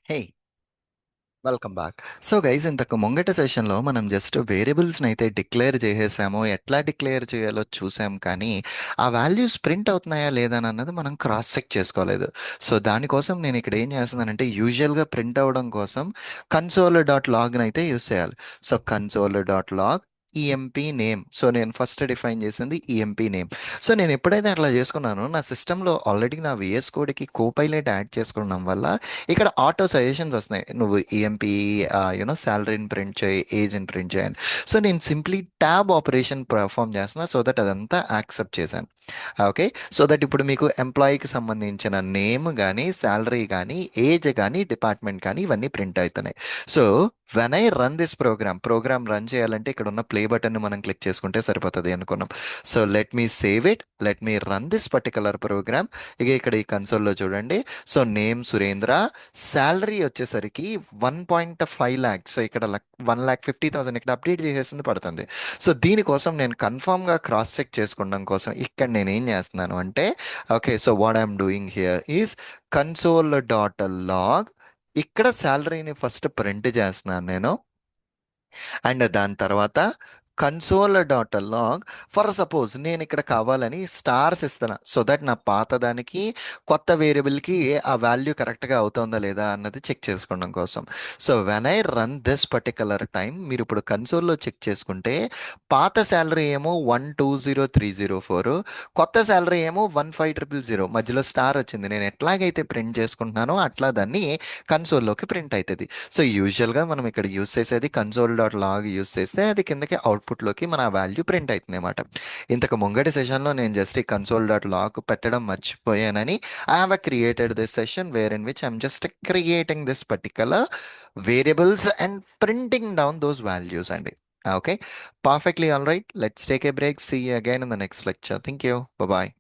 హే, welcome back. So guys, ఇంతకు ముంగట సెషన్లో మనం జస్ట్ వేరియబుల్స్ని అయితే డిక్లేర్ చేసేసాము. ఎట్లా డిక్లేర్ చేయాలో చూసాం, కానీ ఆ వాల్యూస్ ప్రింట్ అవుతున్నాయా లేదా అని అన్నది మనం క్రాస్ చెక్ చేసుకోలేదు. సో దానికోసం నేను ఇక్కడ ఏం చేస్తున్నానంటే, యూజువల్గా ప్రింట్ అవ్వడం కోసం కన్సోల్ డాట్ లాగ్ని అయితే యూస్ చేయాలి. So console dot log EMP name. So నేను ఫస్ట్ డిఫైన్ చేసింది ఈఎంపీ నేమ్. సో నేను ఎప్పుడైతే అట్లా చేసుకున్నానో, నా సిస్టంలో ఆల్రెడీ నా విఎస్ కోడ్కి కోపైలట్ యాడ్ చేసుకోవడం వల్ల ఇక్కడ ఆటో సజెషన్స్ వస్తున్నాయి. నువ్వు ఈఎంపీ శాలరీని ప్రింట్ చేయి, ఏజ్ని ప్రింట్ చేయాలి. సో నేను సింప్లీ ట్యాబ్ ఆపరేషన్ పర్ఫామ్ చేస్తున్నా, సో దట్ అదంతా యాక్సెప్ట్ చేశాను. ఓకే. సో దట్ ఇప్పుడు మీకు ఎంప్లాయీకి సంబంధించిన నేమ్ కానీ, శాలరీ కానీ, ఏజ్ కానీ, డిపార్ట్మెంట్ కానీ ఇవన్నీ ప్రింట్ అవుతున్నాయి. So when I run this program run చేయాలంటే ఇక్కడ ఉన్న ప్లే బటన్ మనం క్లిక్ చేసుకుంటే సరిపోతుంది అనుకున్నాం. So let me save it, let me run this particular program. ఇక ఇక్కడ ఈ కన్సోల్లో చూడండి. సో నేమ్ సురేంద్ర, శాలరీ వచ్చేసరికి 1.5 lakhs. సో ఇక్కడ 1,50,000 ఇక్కడ అప్డేట్ చేసేసింది పడుతుంది. సో దీనికోసం నేను కన్ఫామ్గా క్రాస్ చెక్ చేసుకోవడం కోసం ఇక్కడ నేను ఏం చేస్తున్నాను అంటే, okay, so what I'm doing here is console dot log. ఇక్కడ శాలరీని ఫస్ట్ ప్రింట్ చేస్తున్నాను నేను. అండ్ దాని తర్వాత console dot log. For suppose నేను ఇక్కడ కావాలని స్టార్స్ ఇస్తాను, సో దట్ నా పాత దానికి కొత్త వేరియబుల్కి ఆ వాల్యూ కరెక్ట్గా అవుతుందా లేదా అన్నది చెక్ చేసుకోవడం కోసం. So when I run this particular time, మీరు ఇప్పుడు కన్సోల్లో చెక్ చేసుకుంటే పాత శాలరీ ఏమో 120,304, కొత్త శాలరీ ఏమో 15,000. మధ్యలో స్టార్ వచ్చింది. నేను ఎట్లాగైతే ప్రింట్ చేసుకుంటున్నానో అట్లా దాన్ని కన్సోల్లోకి ప్రింట్ అవుతుంది. సో యూజువల్గా మనం ఇక్కడ యూస్ చేసేది కన్సోల్ డాట్ లాగ్ యూస్ చేస్తే అది కిందకి అవుట్పుట్లోకి మన వాల్యూ ప్రింట్ అవుతుంది అనమాట. ఇంతకు ముంగటి సెషన్లో నేను జస్ట్ ఈ కన్సోల్ డాట్ లాగ్ పెట్టడం మర్చిపోయానని, I have created this session where in which I'm just creating this particular variables and printing down those values అండి. Okay, perfectly all right. Let's take a break. See you again in the next lecture. Thank you. Bye bye.